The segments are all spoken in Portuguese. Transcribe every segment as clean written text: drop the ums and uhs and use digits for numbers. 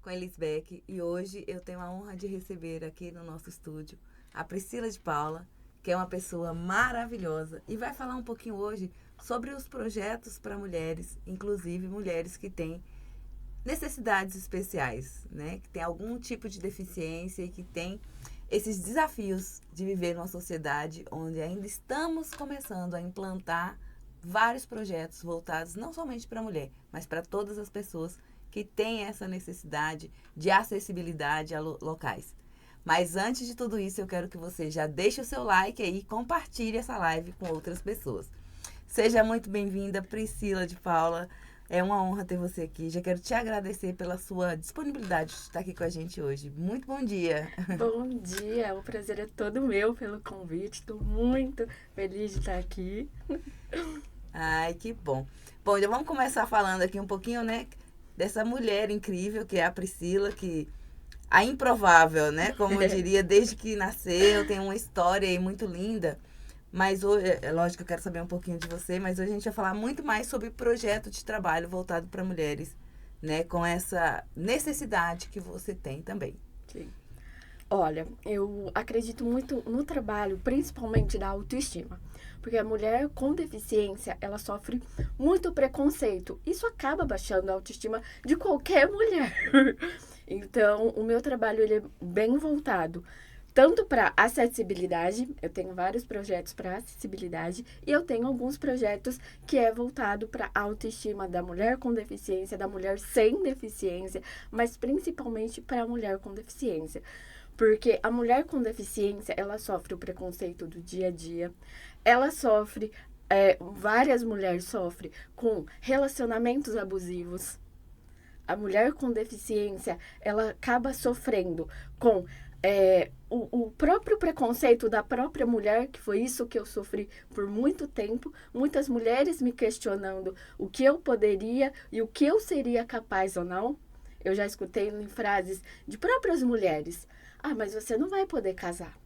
com a Elis Beck e hoje eu tenho a honra de receber aqui no nosso estúdio a Priscila de Paula, que é uma pessoa maravilhosa e vai falar um pouquinho hoje sobre os projetos para mulheres, inclusive mulheres que têm necessidades especiais, né? Que têm algum tipo de deficiência e que têm esses desafios de viver numa sociedade onde ainda estamos começando a implantar vários projetos voltados não somente para a mulher, mas para todas as pessoas que têm essa necessidade de acessibilidade a locais. Mas antes de tudo isso, eu quero que você já deixe o seu like aí e compartilhe essa live com outras pessoas. Seja muito bem-vinda, Priscila de Paula. É uma honra ter você aqui. Já quero te agradecer pela sua disponibilidade de estar aqui com a gente hoje. Muito bom dia. Bom dia, o prazer é todo meu pelo convite. Estou muito feliz de estar aqui. Ai, que bom. Bom, então vamos começar falando aqui um pouquinho, né, dessa mulher incrível que é a Priscila, que a improvável, né, como eu diria, desde que nasceu, tem uma história aí muito linda. Mas hoje, é lógico que eu quero saber um pouquinho de você, mas hoje a gente vai falar muito mais sobre projeto de trabalho voltado para mulheres, né, com essa necessidade que você tem também. Sim. Olha, eu acredito muito no trabalho, principalmente da autoestima. Porque a mulher com deficiência, ela sofre muito preconceito. Isso acaba baixando a autoestima de qualquer mulher. Então, o meu trabalho ele é bem voltado tanto para acessibilidade, eu tenho vários projetos para acessibilidade e eu tenho alguns projetos que é voltado para autoestima da mulher com deficiência, da mulher sem deficiência, mas principalmente para a mulher com deficiência. Porque a mulher com deficiência, ela sofre o preconceito do dia a dia, ela sofre, várias mulheres sofrem com relacionamentos abusivos. A mulher com deficiência, ela acaba sofrendo com o próprio preconceito da própria mulher, que foi isso que eu sofri por muito tempo. Muitas mulheres me questionando o que eu poderia e o que eu seria capaz ou não. Eu já escutei em frases de próprias mulheres. Ah, mas você não vai poder casar.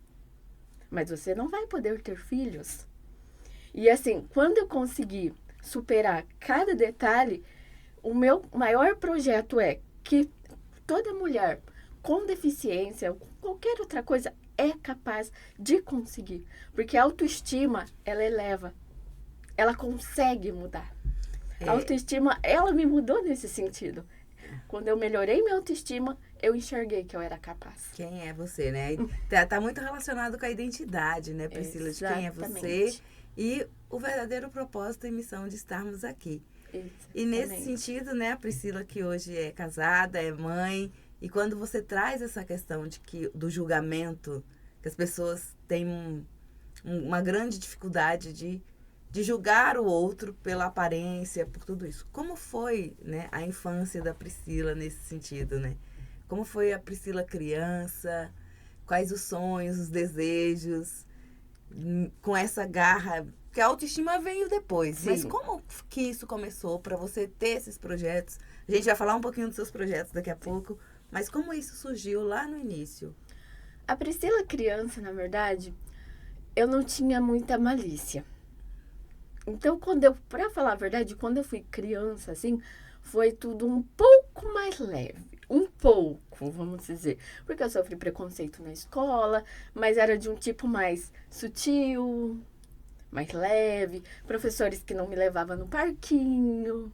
Mas você não vai poder ter filhos. E assim, quando eu consegui superar cada detalhe, o meu maior projeto é que toda mulher com deficiência ou qualquer outra coisa é capaz de conseguir. Porque a autoestima, ela eleva. Ela consegue mudar. A autoestima, ela me mudou nesse sentido. Quando eu melhorei minha autoestima, eu enxerguei que eu era capaz. Quem é você, né? Tá muito relacionado com a identidade, né, Priscila? Exatamente. De quem é você e o verdadeiro propósito e missão de estarmos aqui. Exatamente. E nesse sentido, né, a Priscila que hoje é casada, é mãe, e quando você traz essa questão do julgamento, que as pessoas têm uma grande dificuldade de julgar o outro pela aparência, por tudo isso. Como foi, né, a infância da Priscila nesse sentido, né? Como foi a Priscila criança? Quais os sonhos, os desejos? Com essa garra, que a autoestima veio depois. Sim. Mas como que isso começou para você ter esses projetos? A gente vai falar um pouquinho dos seus projetos daqui a pouco, mas como isso surgiu lá no início? A Priscila criança, na verdade, eu não tinha muita malícia. Então, pra falar a verdade, quando eu fui criança, assim, foi tudo um pouco mais leve. Um pouco, vamos dizer. Porque eu sofri preconceito na escola, mas era de um tipo mais sutil, mais leve. Professores que não me levavam no parquinho.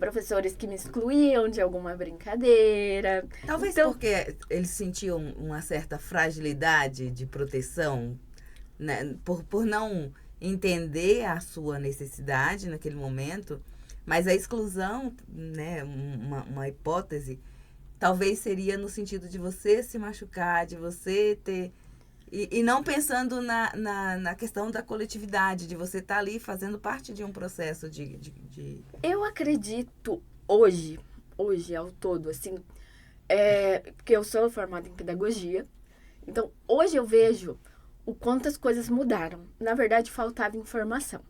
Professores que me excluíam de alguma brincadeira. Talvez então, porque eles sentiam uma certa fragilidade de proteção, né? Por não entender a sua necessidade naquele momento, mas a exclusão, né, uma hipótese, talvez seria no sentido de você se machucar, de você ter... E não pensando na questão da coletividade, de você estar ali fazendo parte de um processo de... Eu acredito hoje ao todo, assim, porque eu sou formada em pedagogia, então hoje eu vejo o quanto as coisas mudaram. Na verdade, faltava informação.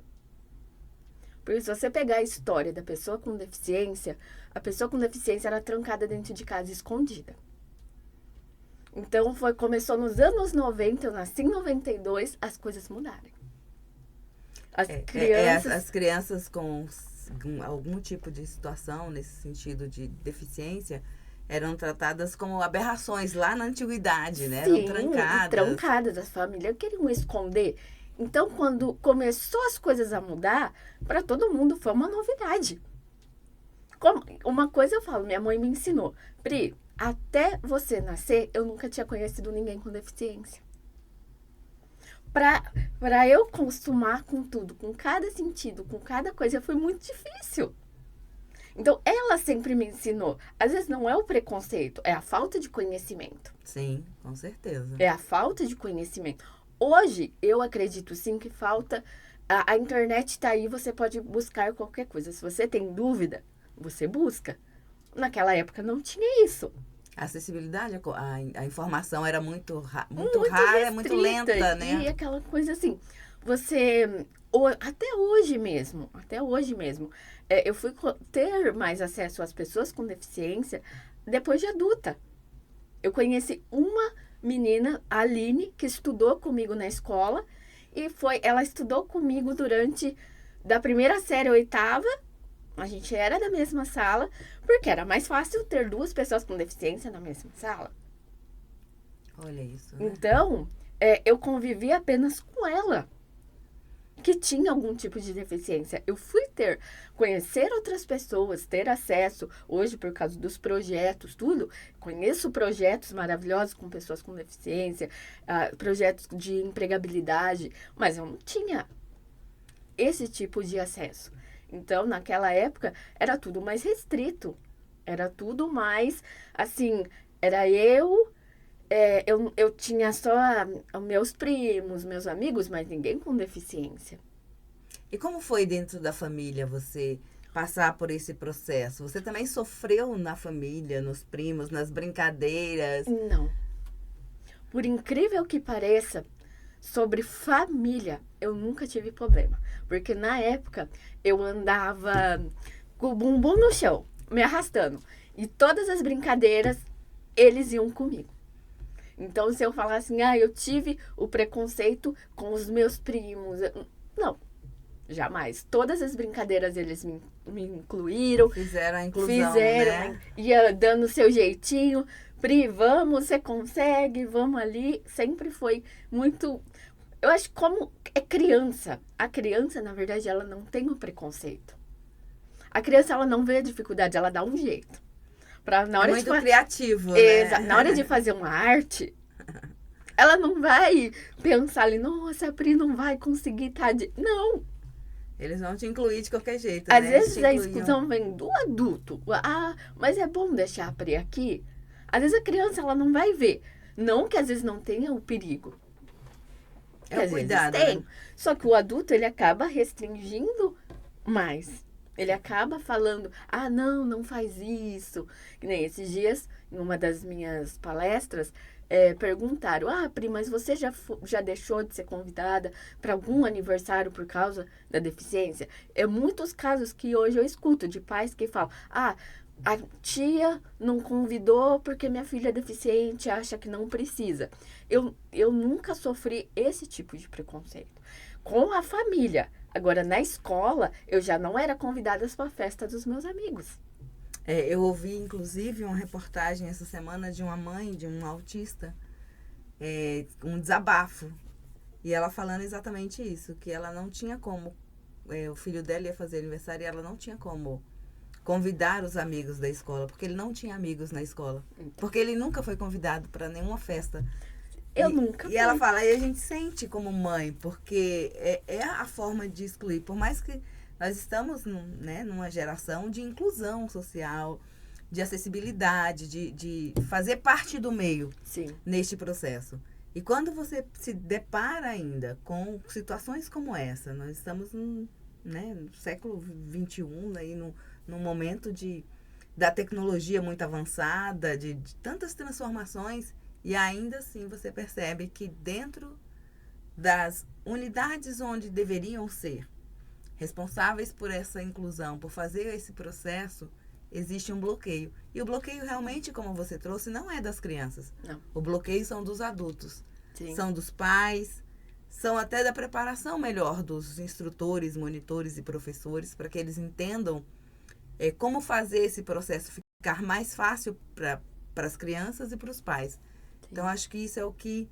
Porque se você pegar a história da pessoa com deficiência, a pessoa com deficiência era trancada dentro de casa escondida. Então, começou nos anos 90, eu nasci em 92, as coisas mudaram. As crianças com algum tipo de situação nesse sentido de deficiência, eram tratadas como aberrações lá na antiguidade, né? Eram Sim, trancadas. trancadas. As famílias queriam esconder. Então, quando começou as coisas a mudar, para todo mundo foi uma novidade. Uma coisa eu falo, minha mãe me ensinou. Pri, até você nascer, eu nunca tinha conhecido ninguém com deficiência. Para eu acostumar com tudo, com cada sentido, com cada coisa, foi muito difícil. Então, ela sempre me ensinou. Às vezes não é o preconceito, é a falta de conhecimento. Sim, com certeza. É a falta de conhecimento. Hoje, eu acredito sim que falta. A internet está aí, você pode buscar qualquer coisa. Se você tem dúvida, você busca. Naquela época não tinha isso. A acessibilidade, a informação era muito rara, Restrita, muito lenta, né? E aquela coisa assim, você. Até hoje mesmo, eu fui ter mais acesso às pessoas com deficiência depois de adulta. Eu conheci uma menina, a Aline, que estudou comigo na escola, e ela estudou comigo durante da primeira série à oitava. A gente era da mesma sala, porque era mais fácil ter duas pessoas com deficiência na mesma sala. Olha isso, né? Então, eu convivi apenas com ela, que tinha algum tipo de deficiência. Eu fui conhecer outras pessoas, ter acesso, hoje por causa dos projetos, tudo. Conheço projetos maravilhosos com pessoas com deficiência, projetos de empregabilidade, mas eu não tinha esse tipo de acesso. Então, naquela época, era tudo mais restrito. Era tudo mais, assim, era eu tinha só meus primos, meus amigos, mas ninguém com deficiência. E como foi dentro da família você passar por esse processo? Você também sofreu na família, nos primos, nas brincadeiras? Não. Por incrível que pareça, sobre família, eu nunca tive problema. Porque na época, eu andava com o bumbum no chão, me arrastando. E todas as brincadeiras, eles iam comigo. Então, se eu falar assim, eu tive o preconceito com os meus primos. Não, jamais. Todas as brincadeiras eles me incluíram. Fizeram a inclusão, né? Ia dando o seu jeitinho. Pri, vamos, você consegue, vamos ali. Sempre foi muito... Eu acho que como é criança. A criança, na verdade, ela não tem o preconceito. A criança, ela não vê a dificuldade, ela dá um jeito. Na hora muito criativo, né? Na hora de fazer uma arte, ela não vai pensar ali, nossa, a Pri não vai conseguir Não. Eles vão te incluir de qualquer jeito, Às né? vezes a exclusão vem do adulto. Mas é bom deixar a Pri aqui. Às vezes a criança, ela não vai ver. Não que às vezes não tenha o perigo. É o cuidado, tem. né? Só que o adulto, ele acaba restringindo mais. Ele acaba falando, não faz isso. Que nem esses dias, em uma das minhas palestras, perguntaram, Pri, mas você já deixou de ser convidada para algum aniversário por causa da deficiência? É muitos casos que hoje eu escuto de pais que falam, a tia não convidou porque minha filha é deficiente, acha que não precisa. Eu nunca sofri esse tipo de preconceito. Com a família. Agora, na escola, eu já não era convidada para a festa dos meus amigos. Eu ouvi, inclusive, uma reportagem essa semana de uma mãe, de um autista, um desabafo. E ela falando exatamente isso, que ela não tinha como, o filho dela ia fazer aniversário e ela não tinha como convidar os amigos da escola, porque ele não tinha amigos na escola. Porque ele nunca foi convidado para nenhuma festa. Eu nunca fui. E ela fala, e a gente sente como mãe, porque é a forma de excluir. Por mais que nós estamos numa geração de inclusão social, de acessibilidade, de fazer parte do meio. Sim. Neste processo. E quando você se depara ainda com situações como essa, nós estamos no século XXI, aí, num momento da tecnologia muito avançada, de tantas transformações, e ainda assim você percebe que dentro das unidades onde deveriam ser responsáveis por essa inclusão, por fazer esse processo, existe um bloqueio. E o bloqueio realmente, como você trouxe, não é das crianças. Não. O bloqueio são dos adultos. Sim. São dos pais, são até da preparação melhor dos instrutores, monitores e professores, para que eles entendam como fazer esse processo ficar mais fácil para as crianças e para os pais. Sim. Então, acho que isso é o que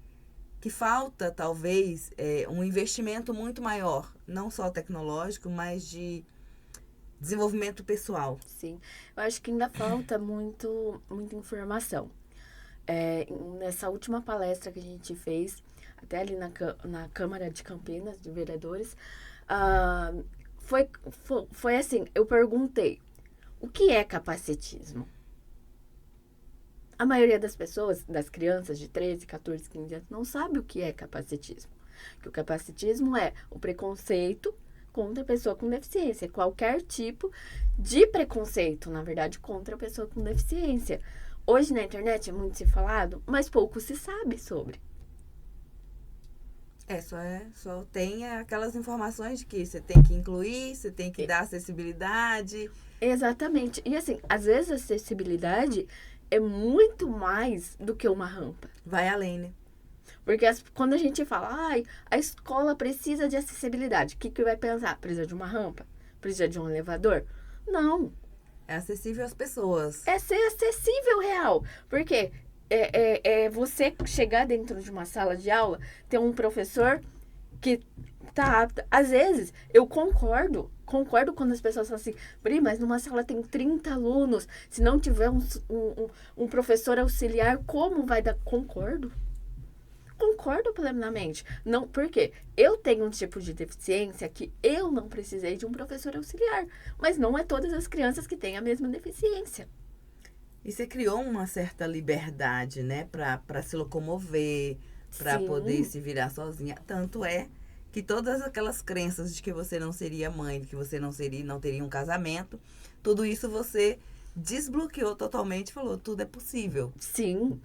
falta, talvez, um investimento muito maior, não só tecnológico, mas de desenvolvimento pessoal. Sim, eu acho que ainda falta muita informação. Nessa última palestra que a gente fez, até ali na Câmara de Campinas, de vereadores, foi assim, eu perguntei, o que é capacitismo? A maioria das pessoas, das crianças de 13, 14, 15 anos, não sabe o que é capacitismo. Que o capacitismo é o preconceito contra a pessoa com deficiência. Qualquer tipo de preconceito, na verdade, contra a pessoa com deficiência. Hoje na internet é muito se falado, mas pouco se sabe sobre. Só tem aquelas informações de que você tem que incluir, você tem que dar acessibilidade. Exatamente. E assim, às vezes a acessibilidade é muito mais do que uma rampa. Vai além, né? Porque quando a gente fala, a escola precisa de acessibilidade, o que vai pensar? Precisa de uma rampa? Precisa de um elevador? Não. É acessível às pessoas. É ser acessível real. Porque você chegar dentro de uma sala de aula, ter um professor que tá... Às vezes, eu concordo quando as pessoas falam assim, Bri, mas numa sala tem 30 alunos, se não tiver um professor auxiliar, como vai dar? Concordo plenamente. Não, porque eu tenho um tipo de deficiência que eu não precisei de um professor auxiliar, mas não é todas as crianças que têm a mesma deficiência. E você criou uma certa liberdade, né, para se locomover, para poder se virar sozinha. Tanto é que todas aquelas crenças de que você não seria mãe, de que você não teria um casamento, tudo isso você desbloqueou totalmente e falou, tudo é possível. Sim,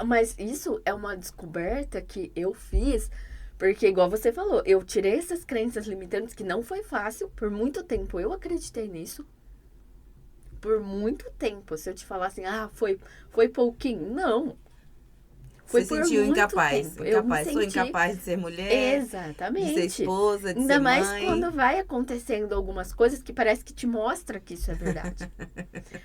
mas isso é uma descoberta que eu fiz, porque igual você falou, eu tirei essas crenças limitantes que não foi fácil, por muito tempo eu acreditei nisso. Por muito tempo, se eu te falar assim, foi pouquinho, não. Foi se sentiu incapaz. Sou incapaz de ser mulher. Exatamente. De ser esposa, de Ainda ser mais mãe. quando vai acontecendo algumas coisas que parece que te mostra que isso é verdade.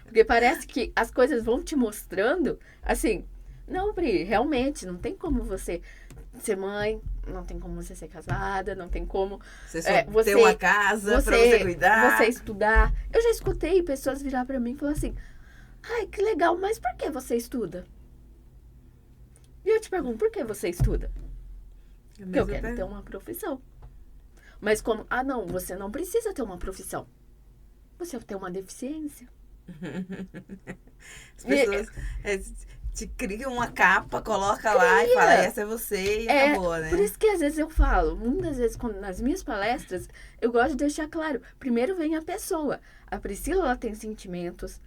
Porque parece que as coisas vão te mostrando, assim, não, Bri, realmente, não tem como você ser mãe, não tem como você ser casada, não tem como você ter uma casa pra você cuidar. Você estudar. Eu já escutei pessoas virar pra mim e falar assim, ai, que legal, mas por que você estuda? E eu te pergunto, por que você estuda? Porque eu quero ter uma profissão. Mas como, não, você não precisa ter uma profissão. Você tem uma deficiência. As pessoas te criam uma capa, coloca lá e fala, essa é você e acabou, né? Por isso que às vezes eu falo, muitas vezes nas minhas palestras, eu gosto de deixar claro, primeiro vem a pessoa. A Priscila, ela tem sentimentos.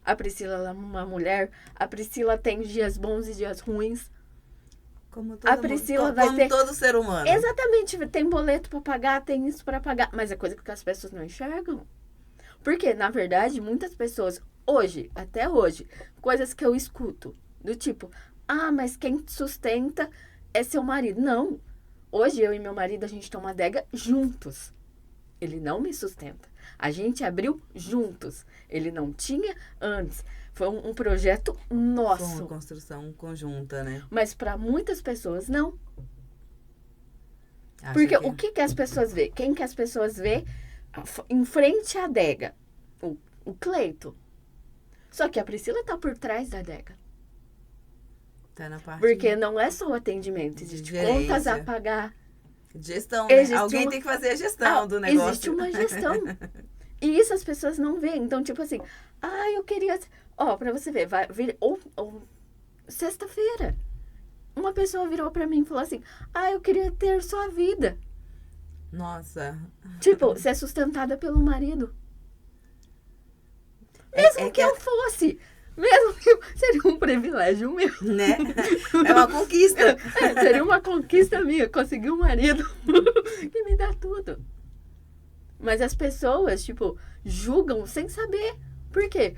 A Priscila, ela é uma mulher. A Priscila tem dias bons e dias ruins. Como todo ser humano. Exatamente. Tem boleto pra pagar, tem isso pra pagar. Mas é coisa que as pessoas não enxergam. Porque, na verdade, muitas pessoas, até hoje, coisas que eu escuto, do tipo, mas quem sustenta é seu marido. Não. Hoje, eu e meu marido, a gente toma adega juntos. Ele não me sustenta. A gente abriu juntos. Ele não tinha antes. Foi um projeto nosso. Foi uma construção conjunta, né? Mas para muitas pessoas, não. Porque o que as pessoas vê? Quem que as pessoas vê em frente à adega? O Cleito. Só que a Priscila tá por trás da adega. Tá na parte. Porque não é só o atendimento. Existe contas a pagar. Gestão, né? Alguém tem que fazer a gestão do negócio. Existe uma gestão. E isso as pessoas não veem. Então, tipo assim, eu queria... pra você ver, sexta-feira, uma pessoa virou pra mim e falou assim, eu queria ter sua vida. Nossa. Tipo, ser sustentada pelo marido. Mesmo que eu fosse. Mesmo que seria um privilégio meu. Né? É uma conquista. Seria uma conquista minha, conseguir um marido que me dá tudo. Mas as pessoas, tipo, julgam sem saber. Por quê?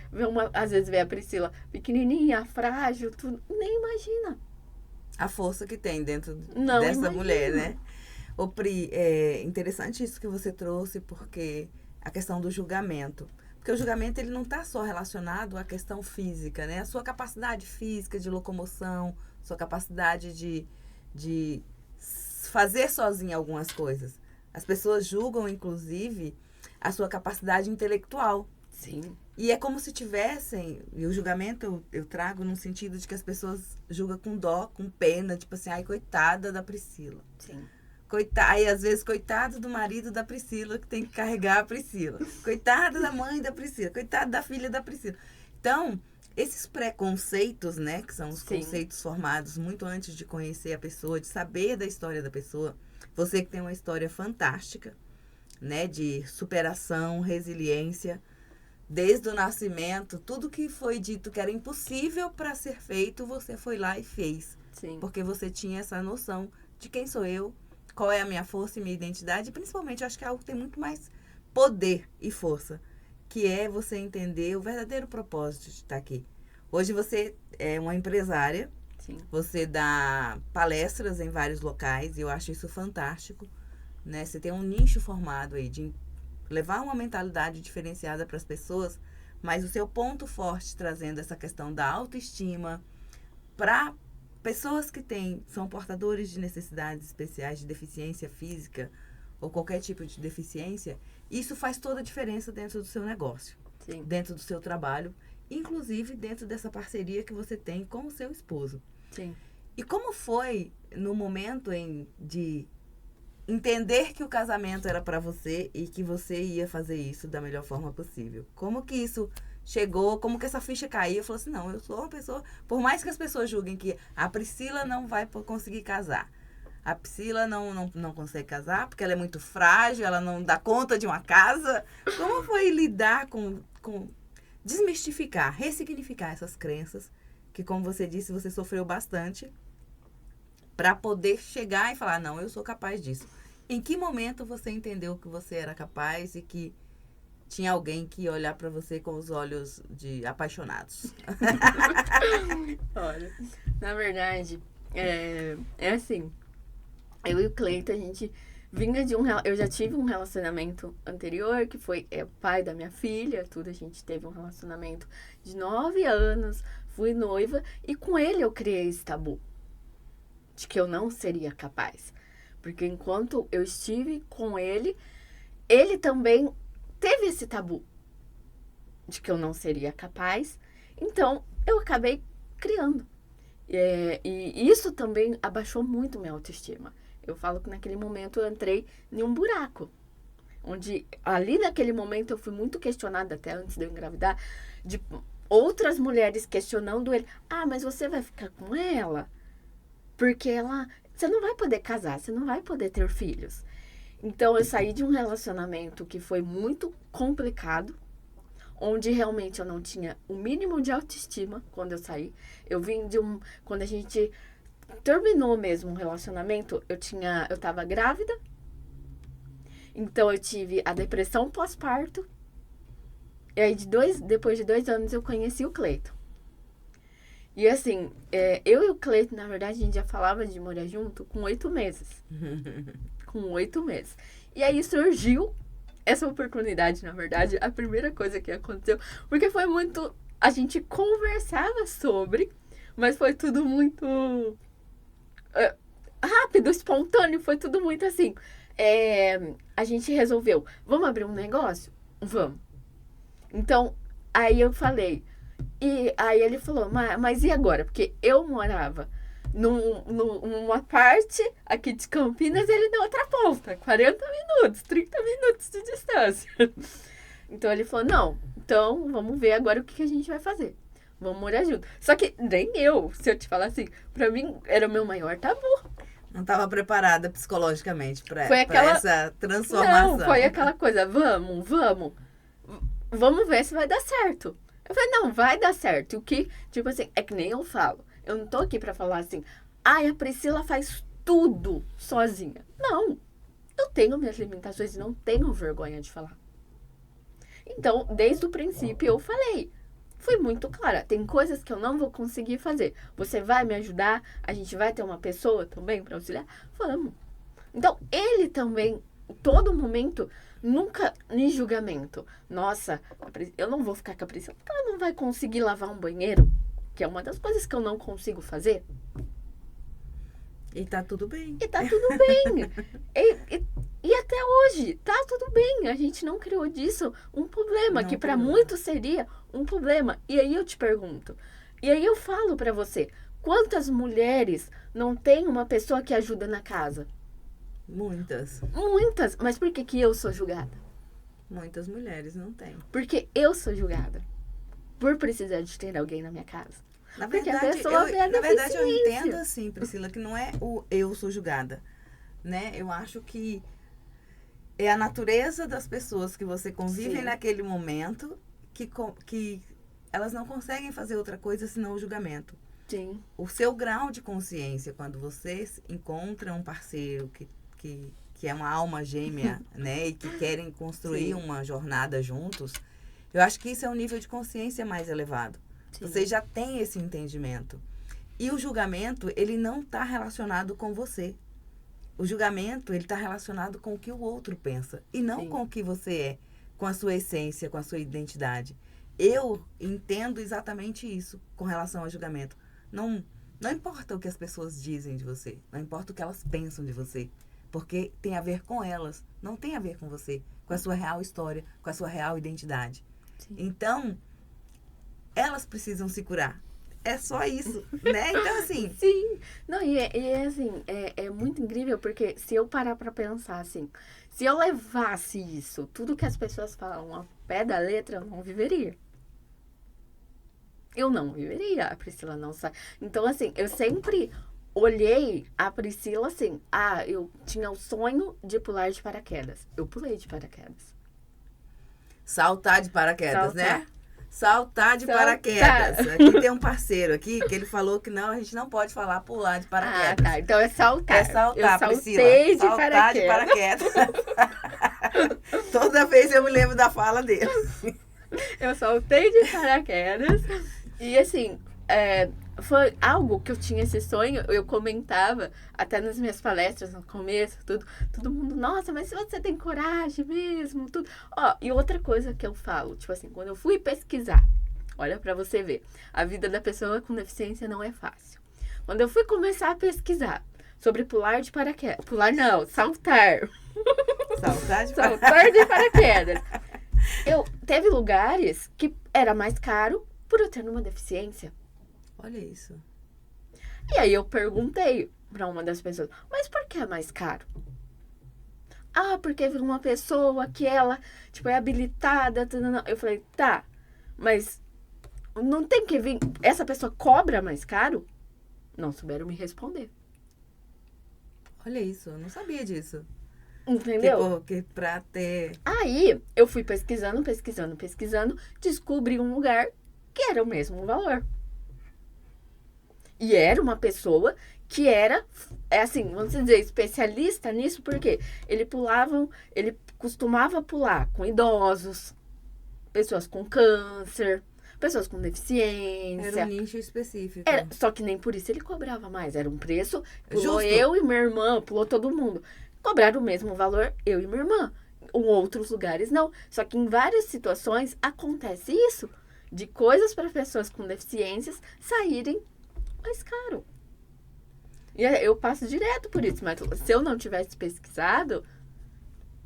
Às vezes vê a Priscila pequenininha, frágil, tudo. Nem imagina. A força que tem dentro Não dessa imagina. mulher, né? Pri, é interessante isso que você trouxe, porque a questão do julgamento. Porque o julgamento ele não está só relacionado à questão física, né? A sua capacidade física de locomoção, sua capacidade de fazer sozinha algumas coisas. As pessoas julgam, inclusive, a sua capacidade intelectual. Sim. E é como se tivessem, e o julgamento eu trago no sentido de que as pessoas julgam com dó, com pena, tipo assim, ai, coitada da Priscila. Sim. Aí, às vezes, coitado do marido da Priscila, que tem que carregar a Priscila. Coitado da mãe da Priscila. Coitado da filha da Priscila. Então, esses preconceitos, né, que são os Sim. conceitos formados muito antes de conhecer a pessoa, de saber da história da pessoa. Você que tem uma história fantástica, né, de superação, resiliência, desde o nascimento, tudo que foi dito que era impossível para ser feito, você foi lá e fez. Sim. Porque você tinha essa noção de quem sou eu, qual é a minha força e minha identidade, e principalmente eu acho que é algo que tem muito mais poder e força, que é você entender o verdadeiro propósito de estar aqui. Hoje você é uma empresária, Sim. você dá palestras em vários locais, e eu acho isso fantástico, né? Você tem um nicho formado aí de levar uma mentalidade diferenciada para as pessoas, mas o seu ponto forte trazendo essa questão da autoestima para pessoas que são portadores de necessidades especiais, de deficiência física ou qualquer tipo de deficiência, isso faz toda a diferença dentro do seu negócio, Sim. dentro do seu trabalho, inclusive dentro dessa parceria que você tem com o seu esposo. Sim. E como foi no momento de entender que o casamento era para você e que você ia fazer isso da melhor forma possível? Como que isso chegou, como que essa ficha caiu? Eu falei assim, não, eu sou uma pessoa, por mais que as pessoas julguem que a Priscila não vai conseguir casar, a Priscila não consegue casar porque ela é muito frágil, ela não dá conta de uma casa. Como foi lidar com desmistificar, ressignificar essas crenças que, como você disse, você sofreu bastante para poder chegar e falar, não, eu sou capaz disso. Em que momento você entendeu que você era capaz e que tinha alguém que ia olhar para você com os olhos de apaixonados? Olha, na verdade, é assim, eu e o Cleiton, a gente vinha de eu já tive um relacionamento anterior, que foi o pai da minha filha, tudo, a gente teve um relacionamento de 9 anos, fui noiva, e com ele eu criei esse tabu de que eu não seria capaz. Porque enquanto eu estive com ele, ele também teve esse tabu de que eu não seria capaz. Então, eu acabei criando. E isso também abaixou muito minha autoestima. Eu falo que naquele momento eu entrei em um buraco. Onde, ali naquele momento, eu fui muito questionada, até antes de eu engravidar, de outras mulheres questionando ele. Ah, mas você vai ficar com ela? Porque você não vai poder casar, você não vai poder ter filhos. Então, eu saí de um relacionamento que foi muito complicado, onde realmente eu não tinha o mínimo de autoestima quando eu saí. Eu vim quando a gente terminou mesmo o relacionamento, eu tava grávida. Então, eu tive a depressão pós-parto. E aí, depois de 2 anos, eu conheci o Cleiton. E assim, eu e o Cleiton, na verdade, a gente já falava de morar junto com 8 meses. Com 8 meses. E aí surgiu essa oportunidade, na verdade, a primeira coisa que aconteceu. Porque foi muito... A gente conversava sobre, mas foi tudo muito rápido, espontâneo. Foi tudo muito assim. A gente resolveu, vamos abrir um negócio? Vamos. Então, aí eu falei... E aí ele falou, mas e agora? Porque eu morava numa parte aqui de Campinas, ele na outra ponta. 40 minutos, 30 minutos de distância. Então ele falou, não, então vamos ver agora o que a gente vai fazer. Vamos morar junto. Só que nem se eu te falar assim, pra mim era o meu maior tabu. Não estava preparada psicologicamente para essa transformação. Não, foi aquela coisa, vamos ver se vai dar certo. Eu falei, não, vai dar certo. O que, tipo assim, é que nem eu falo. Eu não tô aqui pra falar assim, a Priscila faz tudo sozinha. Não, eu tenho minhas limitações e não tenho vergonha de falar. Então, desde o princípio eu falei, fui muito clara, tem coisas que eu não vou conseguir fazer. Você vai me ajudar? A gente vai ter uma pessoa também pra auxiliar? Vamos. Então, ele também, todo momento, Nunca em julgamento. Nossa, eu não vou ficar com a Priscila porque ela não vai conseguir lavar um banheiro, que é uma das coisas que eu não consigo fazer. E tá tudo bem. E tá tudo bem. E até hoje, tá tudo bem. A gente não criou disso um problema, Não que para criou. muitos seria um problema. E aí eu te pergunto, e aí eu falo para você, quantas mulheres não tem uma pessoa que ajuda na casa? Muitas. Muitas. Mas por que que eu sou julgada? Muitas mulheres não têm. Porque eu sou julgada por precisar de ter alguém na minha casa. Na Porque a verdade, pessoa vê a na verdade, eu deficiência. entendo assim, Priscila, que não é o eu sou julgada, né? Eu acho que é a natureza das pessoas que você convive Sim. naquele momento que elas não conseguem fazer outra coisa senão o julgamento. Sim. O seu grau de consciência, quando você encontra um parceiro que é uma alma gêmea, né? E que querem construir Sim. uma jornada juntos, eu acho que isso é um nível de consciência mais elevado. Sim. Você já tem esse entendimento. E o julgamento, ele não está relacionado com você. O julgamento, ele está relacionado com o que o outro pensa. E não Sim. com o que você é, com a sua essência, com a sua identidade. Eu entendo exatamente isso com relação ao julgamento. Não importa o que as pessoas dizem de você. Não importa o que elas pensam de você. Porque tem a ver com elas. Não tem a ver com você. Com a sua real história, com a sua real identidade. Sim. Então, elas precisam se curar. É só isso, né? Então, assim... Sim. Não, e é assim, é muito incrível, porque se eu parar pra pensar assim, se eu levasse isso, tudo que as pessoas falam ao pé da letra, eu não viveria. Eu não viveria, a Priscila não sabe. Então, assim, eu sempre olhei a Priscila assim, eu tinha o sonho de pular de paraquedas. Eu pulei de paraquedas. Saltar de paraquedas, Saltar. né? Saltar de Saltar. paraquedas. Aqui tem um parceiro aqui que ele falou que não, a gente não pode falar pular de paraquedas. Tá. Então é saltar. É saltar, eu saltei Priscila. de Saltar de paraquedas. paraquedas. Toda vez eu me lembro da fala dele. Eu saltei de paraquedas. E assim, foi algo que eu tinha esse sonho, eu comentava até nas minhas palestras no começo, todo mundo, nossa, mas se você tem coragem mesmo, tudo. Ó, e outra coisa que eu falo, tipo assim, quando eu fui pesquisar, olha pra você ver, a vida da pessoa com deficiência não é fácil. Quando eu fui começar a pesquisar sobre pular de paraquedas, saltar Saltar de paraquedas. saltar de paraquedas, teve lugares que era mais caro por eu ter uma deficiência. Olha isso. E aí eu perguntei pra uma das pessoas, mas por que é mais caro? Porque veio uma pessoa que ela, tipo, é habilitada. Eu falei, tá, mas não tem que vir, essa pessoa cobra mais caro? Não souberam me responder. Olha isso, eu não sabia disso. Entendeu? Que pra ter... Aí eu fui pesquisando, descobri um lugar que era o mesmo valor. E era uma pessoa que era, assim, vamos dizer, especialista nisso, porque ele costumava pular com idosos, pessoas com câncer, pessoas com deficiência. Era um nicho específico. Só que nem por isso ele cobrava mais, era um preço, pulou Justo. eu e minha irmã, pulou todo mundo. Cobraram o mesmo valor, eu e minha irmã. Em outros lugares não. Só que em várias situações acontece isso, de coisas para pessoas com deficiências saírem mais caro. E eu passo direto por isso, mas se eu não tivesse pesquisado,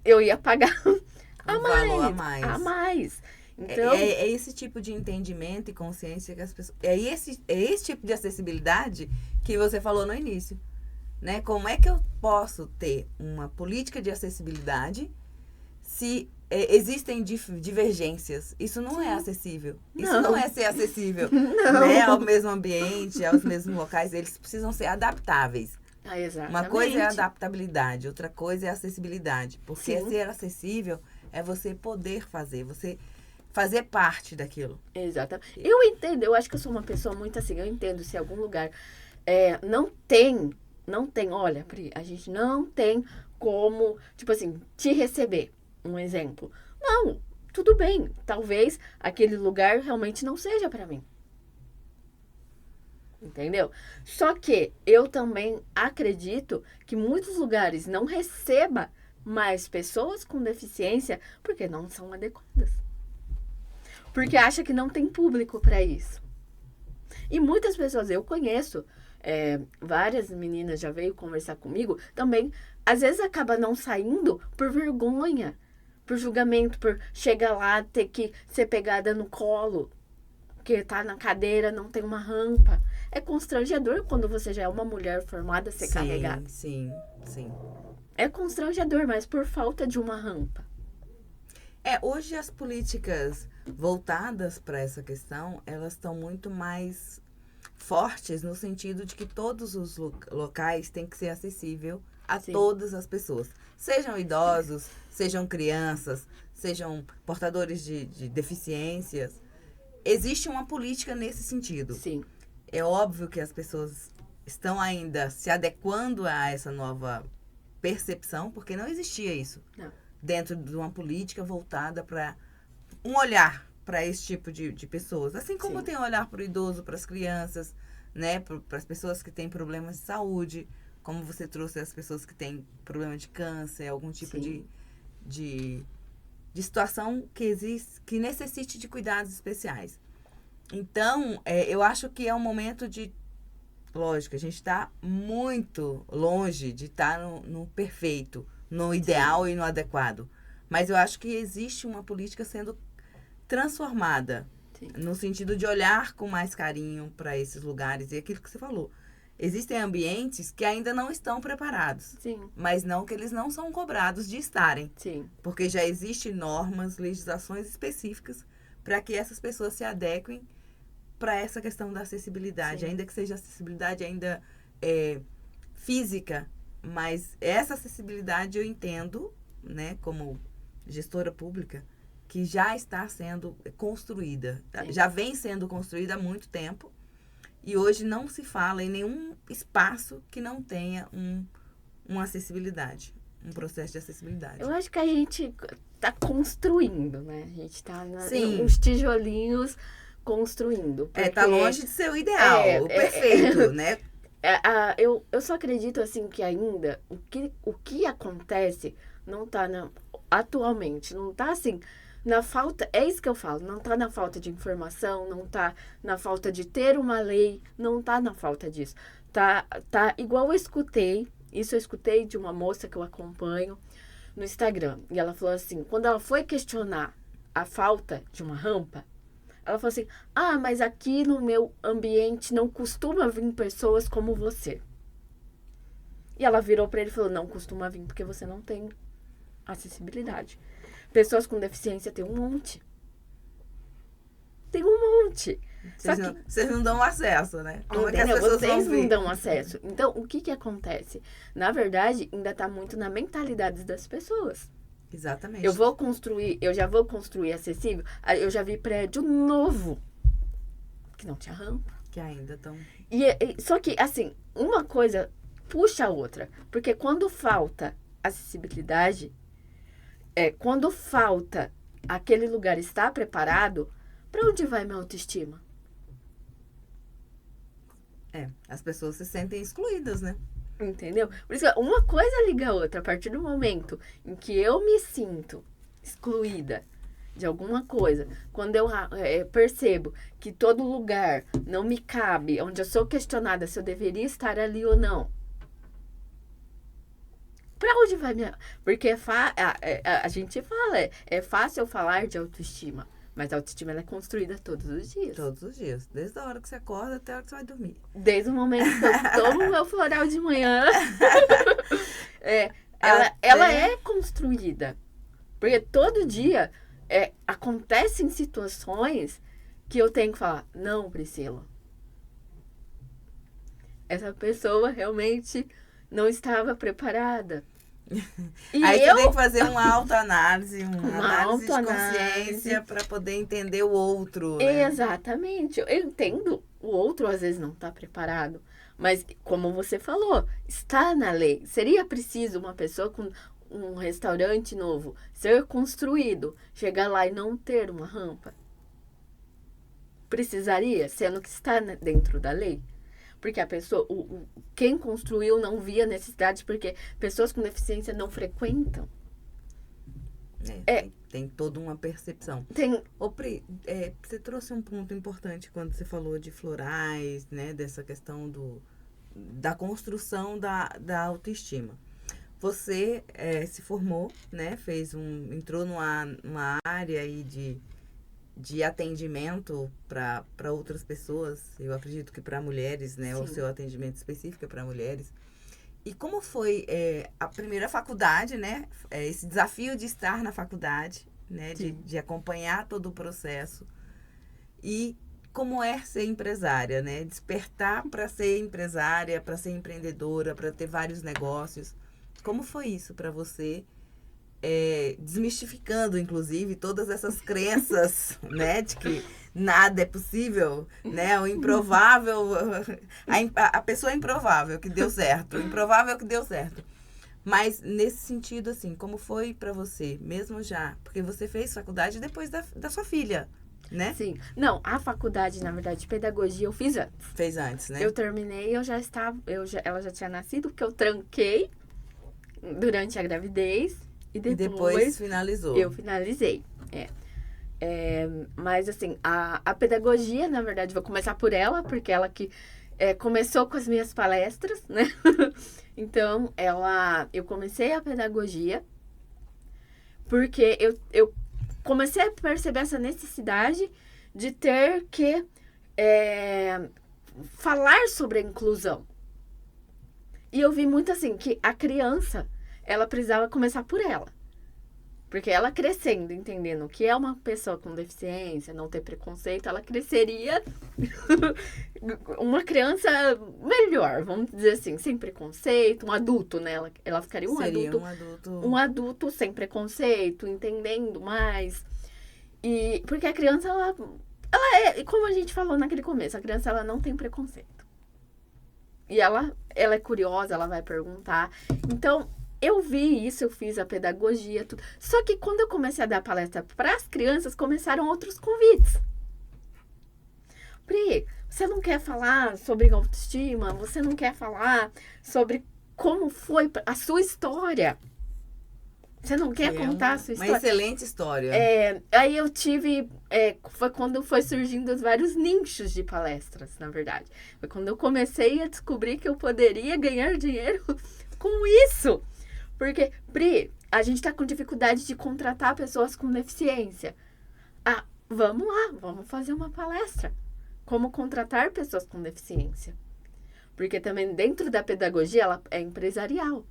eu ia pagar valor a a mais. Então, É esse tipo de entendimento e consciência que as pessoas... É esse tipo de acessibilidade que você falou no início. Né? Como é que eu posso ter uma política de acessibilidade se existem divergências? Isso não é acessível. Isso não é ser acessível. Né? Ao mesmo ambiente, aos mesmos locais. Eles precisam ser adaptáveis. exatamente. Uma coisa é a adaptabilidade, outra coisa é a acessibilidade. Porque Sim. ser acessível é você poder fazer, você fazer parte daquilo. Exatamente. Eu entendo, eu acho que eu sou uma pessoa muito assim, eu entendo se algum lugar não tem, olha, Pri, a gente não tem como, tipo assim, te receber, um exemplo. Não, tudo bem, talvez aquele lugar realmente não seja pra mim. Entendeu? Só que eu também acredito que muitos lugares não receba mais pessoas com deficiência porque não são adequadas. Porque acha que não tem público para isso. E muitas pessoas, eu conheço, várias meninas já veio conversar comigo, também, às vezes acaba não saindo por vergonha, por julgamento, por chegar lá, ter que ser pegada no colo, porque tá na cadeira, não tem uma rampa. É constrangedor quando você já é uma mulher formada ser carregada. Sim. É constrangedor, mas por falta de uma rampa. Hoje as políticas voltadas para essa questão, elas estão muito mais fortes no sentido de que todos os locais têm que ser acessível a todas as pessoas. Sejam idosos, sejam crianças, sejam portadores de deficiências. Existe uma política nesse sentido. Sim. É óbvio que as pessoas estão ainda se adequando a essa nova percepção, porque não existia isso. Não. Dentro de uma política voltada para um olhar para esse tipo de pessoas. Assim como tem um olhar para o idoso, para as crianças, né? Para as pessoas que têm problemas de saúde, como você trouxe as pessoas que têm problema de câncer, algum tipo de situação que existe, que necessite de cuidados especiais. Então, eu acho que é um momento de... Lógico, a gente está muito longe de estar no perfeito, no ideal e no adequado. Mas eu acho que existe uma política sendo transformada, no sentido de olhar com mais carinho para esses lugares. E aquilo que você falou, existem ambientes que ainda não estão preparados. Sim. Mas não que eles não são cobrados de estarem. Sim. Porque já existem normas, legislações específicas para que essas pessoas se adequem para essa questão da acessibilidade. Sim. Ainda que seja acessibilidade ainda física, mas essa acessibilidade eu entendo, né, como gestora pública, que já está sendo construída. Sim. Já vem sendo construída há muito tempo. E hoje não se fala em nenhum espaço que não tenha uma acessibilidade, um processo de acessibilidade. Eu acho que a gente está construindo, né? A gente está uns tijolinhos construindo. Porque tá longe de ser o ideal, o perfeito, né? Eu só acredito, assim, que ainda o que acontece não está atualmente, não está, assim... Na falta, é isso que eu falo, não está na falta de informação, não está na falta de ter uma lei, não está na falta disso. Tá igual eu escutei de uma moça que eu acompanho no Instagram. E ela falou assim, quando ela foi questionar a falta de uma rampa, ela falou assim, mas aqui no meu ambiente não costuma vir pessoas como você. E ela virou para ele e falou, não costuma vir porque você não tem acessibilidade. Pessoas com deficiência tem um monte. Tem um monte. Vocês não dão acesso, né? Como é que as pessoas Vocês vão não dão acesso. Então, o que acontece? Na verdade, ainda está muito na mentalidade das pessoas. Exatamente. Eu já vou construir acessível. Eu já vi prédio novo que não tinha rampa. Que ainda estão... Só que, assim, uma coisa puxa a outra. Porque quando falta acessibilidade... quando falta aquele lugar estar preparado, para onde vai minha autoestima? As pessoas se sentem excluídas, né? Entendeu? Por isso que uma coisa liga a outra. A partir do momento em que eu me sinto excluída de alguma coisa, quando eu percebo que todo lugar não me cabe, onde eu sou questionada se eu deveria estar ali ou não, pra onde vai minha... Porque a gente fala, é fácil falar de autoestima, mas a autoestima ela é construída todos os dias. Todos os dias. Desde a hora que você acorda até a hora que você vai dormir. Desde o momento que eu tomo meu floral de manhã, ela é construída. Porque todo dia acontecem situações que eu tenho que falar, não, Priscila. Essa pessoa realmente... não estava preparada. E aí você tem que fazer uma autoanálise, uma análise de consciência para poder entender o outro. Né? Exatamente. Eu entendo, o outro às vezes não está preparado. Mas, como você falou, está na lei. Seria preciso uma pessoa com um restaurante novo ser construído, chegar lá e não ter uma rampa? Precisaria, sendo que está dentro da lei? Porque a pessoa, quem construiu não via necessidade, porque pessoas com deficiência não frequentam. Tem toda uma percepção. Ô, Pri, você trouxe um ponto importante quando você falou de florais, né? Dessa questão da construção da autoestima. Você se formou, né? Entrou numa área aí de atendimento para outras pessoas. Eu acredito que para mulheres, né? Sim. O seu atendimento específico é para mulheres. E como foi a primeira faculdade, né? Esse desafio de estar na faculdade, né? De acompanhar todo o processo. E como é ser empresária, né? Despertar para ser empresária, para ser empreendedora, para ter vários negócios. Como foi isso para você? Desmistificando, inclusive, todas essas crenças, né? De que nada é possível, né? O improvável, a pessoa improvável que deu certo, o improvável que deu certo. Mas nesse sentido, assim, como foi para você, mesmo já? Porque você fez faculdade depois da sua filha, né? Sim. Não, a faculdade, na verdade, de pedagogia eu fiz antes. Fez antes, né? Eu terminei, ela já tinha nascido, porque eu tranquei durante a gravidez e depois finalizou. Eu finalizei, mas assim, a pedagogia, na verdade, vou começar por ela, porque ela que começou com as minhas palestras, né? Então, eu comecei a pedagogia porque eu comecei a perceber essa necessidade de ter que falar sobre a inclusão. E eu vi muito assim, que a criança, ela precisava começar por ela. Porque ela crescendo, entendendo o que é uma pessoa com deficiência, não ter preconceito, ela cresceria uma criança melhor, vamos dizer assim, sem preconceito, um adulto, né? Ela ficaria um adulto sem preconceito, entendendo mais. E porque a criança, ela é, como a gente falou naquele começo, a criança ela não tem preconceito. E ela é curiosa, ela vai perguntar. Então, eu vi isso, eu fiz a pedagogia, tudo. Só que quando eu comecei a dar palestra para as crianças, começaram outros convites. Pri, você não quer falar sobre autoestima? Você não quer falar sobre como foi a sua história? Você não quer contar a sua história? Uma excelente história. Aí eu tive... foi quando foi surgindo os vários nichos de palestras, na verdade. Foi quando eu comecei a descobrir que eu poderia ganhar dinheiro com isso. Porque, Pri, a gente tá com dificuldade de contratar pessoas com deficiência. Vamos lá, vamos fazer uma palestra. Como contratar pessoas com deficiência. Porque também dentro da pedagogia, ela é empresarial.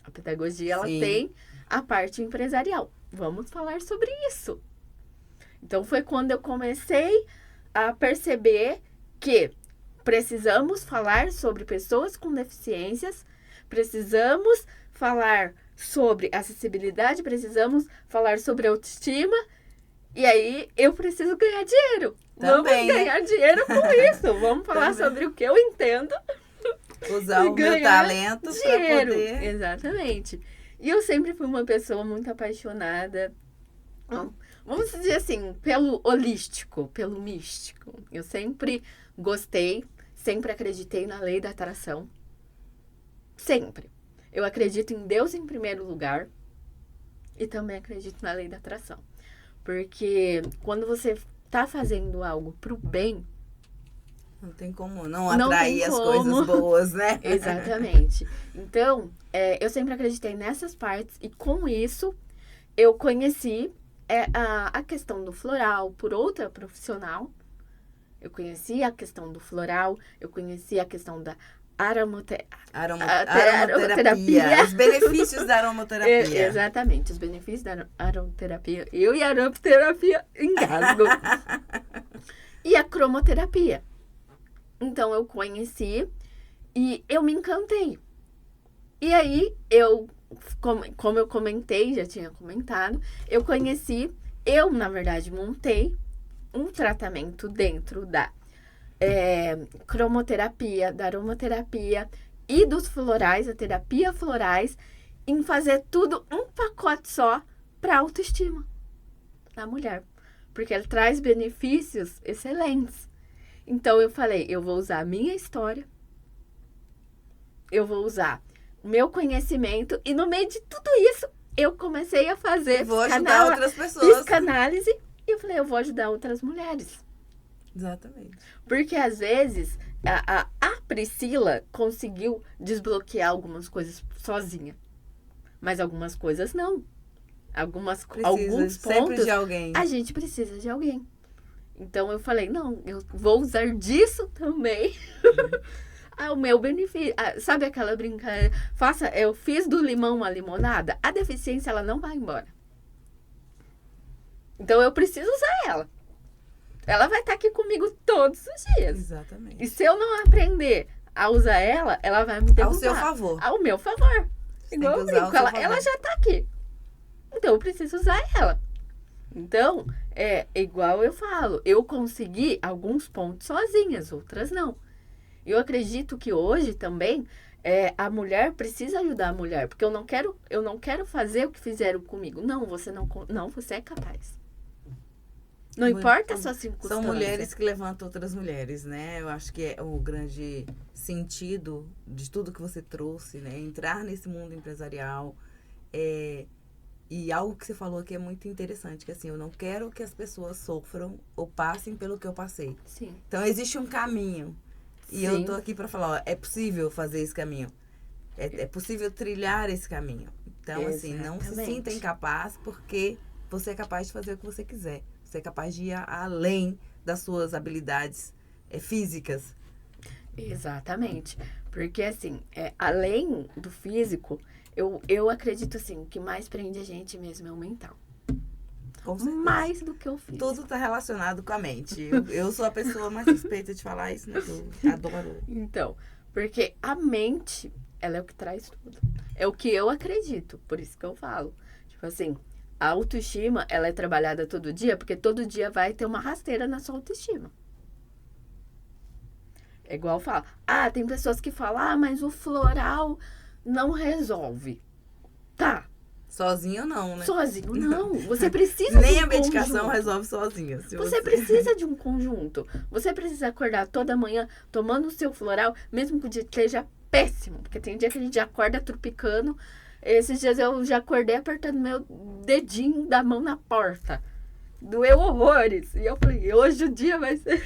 A pedagogia, ela tem a parte empresarial. Vamos falar sobre isso. Então, foi quando eu comecei a perceber que precisamos falar sobre pessoas com deficiências, precisamos falar sobre acessibilidade, precisamos falar sobre autoestima, e aí eu preciso ganhar dinheiro. Também, vamos ganhar dinheiro com isso. Vamos falar sobre o que eu entendo. Usar o meu talento para poder... Exatamente. E eu sempre fui uma pessoa muito apaixonada, vamos dizer assim, pelo holístico, pelo místico. Eu sempre gostei, sempre acreditei na lei da atração. Sempre. Eu acredito em Deus em primeiro lugar e também acredito na lei da atração. Porque quando você está fazendo algo pro bem... Não tem como não atrair as coisas boas, né? Exatamente. Então, eu sempre acreditei nessas partes e com isso eu conheci a questão do floral por outra profissional. Eu conheci a questão do floral, eu conheci a questão da aromaterapia. Os benefícios da aromaterapia. Exatamente, os benefícios da aromaterapia. Eu e a aromaterapia engasgo. E a cromoterapia. Então, eu conheci e eu me encantei. E aí, como eu comentei, já tinha comentado, eu, na verdade, montei um tratamento dentro da cromoterapia, da aromaterapia e dos florais, a terapia florais, em fazer tudo um pacote só para autoestima da mulher. Porque ele traz benefícios excelentes. Então, eu falei, eu vou usar a minha história, eu vou usar o meu conhecimento e no meio de tudo isso, eu comecei a fazer Vou ajudar outras pessoas. psicanálise e eu falei, eu vou ajudar outras mulheres. Exatamente. Porque às vezes a Priscila conseguiu desbloquear algumas coisas sozinha, mas algumas coisas não. Alguns sempre pontos de alguém. a gente precisa de alguém. Então eu falei, não, eu vou usar disso também. O meu benefício. Sabe aquela brincadeira? Eu fiz do limão uma limonada. A deficiência, ela não vai embora. Então eu preciso usar ela. Ela vai estar aqui comigo todos os dias. Exatamente. E se eu não aprender a usar ela, ela vai me derrubar. Ao seu favor. Ao meu favor. Igual eu brinco, ela ela já tá aqui. Então eu preciso usar ela. Então, é igual eu falo, eu consegui alguns pontos sozinhas, outras não. Eu acredito que hoje também a mulher precisa ajudar a mulher, porque eu não quero fazer o que fizeram comigo. Não, você é capaz. Não importa a sua circunstância. São mulheres que levantam outras mulheres, né? Eu acho que é o grande sentido de tudo que você trouxe, né? Entrar nesse mundo empresarial. E algo que você falou aqui é muito interessante, que assim, eu não quero que as pessoas sofram ou passem pelo que eu passei. Sim. Então, existe um caminho. E eu tô aqui para falar, ó, é possível fazer esse caminho. É possível trilhar esse caminho. Então, assim, não se sinta incapaz, porque você é capaz de fazer o que você quiser. Você é capaz de ir além das suas habilidades físicas. Exatamente. Porque, assim, além do físico, eu acredito, assim, que mais prende a gente mesmo é o mental. Com certeza. Mais do que o físico. Tudo está relacionado com a mente. Eu sou a pessoa mais suspeita de falar isso, né? Eu adoro. Então, porque a mente, ela é o que traz tudo. É o que eu acredito, por isso que eu falo. Tipo assim, a autoestima, ela é trabalhada todo dia, porque todo dia vai ter uma rasteira na sua autoestima. É igual eu falo. Tem pessoas que falam, mas o floral não resolve. Tá. Sozinho não, né? Sozinho não. Você precisa Nem de um a medicação conjunto. resolve sozinha. Você precisa de um conjunto. Você precisa acordar toda manhã tomando o seu floral, mesmo que o dia esteja péssimo. Porque tem dia que a gente acorda tropicando. Esses dias eu já acordei apertando meu dedinho da mão na porta. Doeu horrores. E eu falei, hoje o dia vai ser...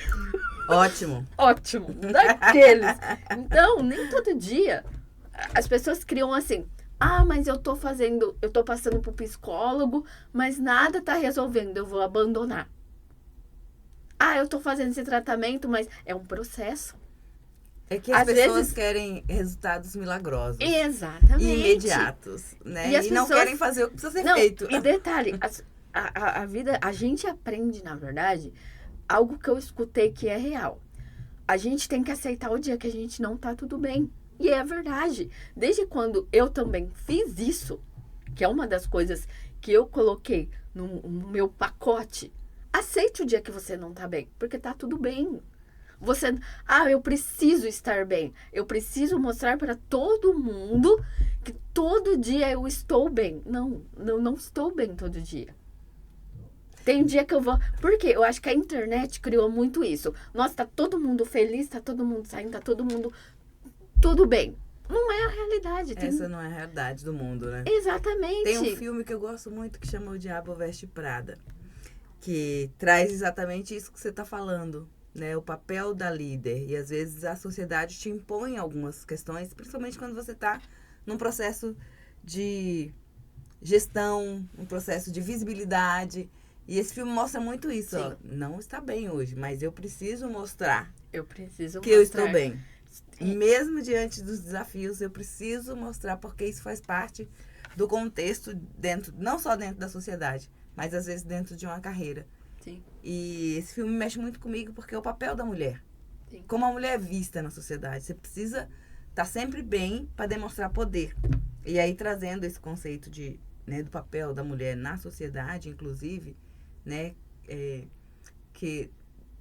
Ótimo. Ótimo. Daqueles. Então, nem todo dia as pessoas criam assim... mas eu tô passando pro psicólogo, mas nada tá resolvendo, eu vou abandonar. Eu tô fazendo esse tratamento, mas é um processo. É que as pessoas querem resultados milagrosos. Exatamente. E imediatos, né? E não querem fazer o que precisa ser feito. E detalhe, a vida, a gente aprende, na verdade, algo que eu escutei que é real. A gente tem que aceitar o dia que a gente não tá tudo bem. E é verdade. Desde quando eu também fiz isso, que é uma das coisas que eu coloquei no meu pacote, aceite o dia que você não tá bem, porque tá tudo bem. Eu preciso estar bem. Eu preciso mostrar para todo mundo que todo dia eu estou bem. Não estou bem todo dia. Tem dia que eu vou... Porque eu acho que a internet criou muito isso. Nossa, tá todo mundo feliz, tá todo mundo saindo, tá todo mundo... Tudo bem. Não é a realidade. Essa não é a realidade do mundo, né? Exatamente. Tem um filme que eu gosto muito que chama O Diabo Veste Prada. Que traz exatamente isso que você está falando, né? O papel da líder. E às vezes a sociedade te impõe algumas questões, principalmente quando você está num processo de gestão, um processo de visibilidade. E esse filme mostra muito isso. Ó. Não está bem hoje, mas eu preciso mostrar que eu estou bem. Mesmo diante dos desafios, eu preciso mostrar porque isso faz parte do contexto não só dentro da sociedade, mas às vezes dentro de uma carreira. Sim. E esse filme mexe muito comigo porque é o papel da mulher. Sim. Como a mulher é vista na sociedade. Você precisa estar sempre bem para demonstrar poder. E aí trazendo esse conceito do papel da mulher na sociedade, inclusive, né, que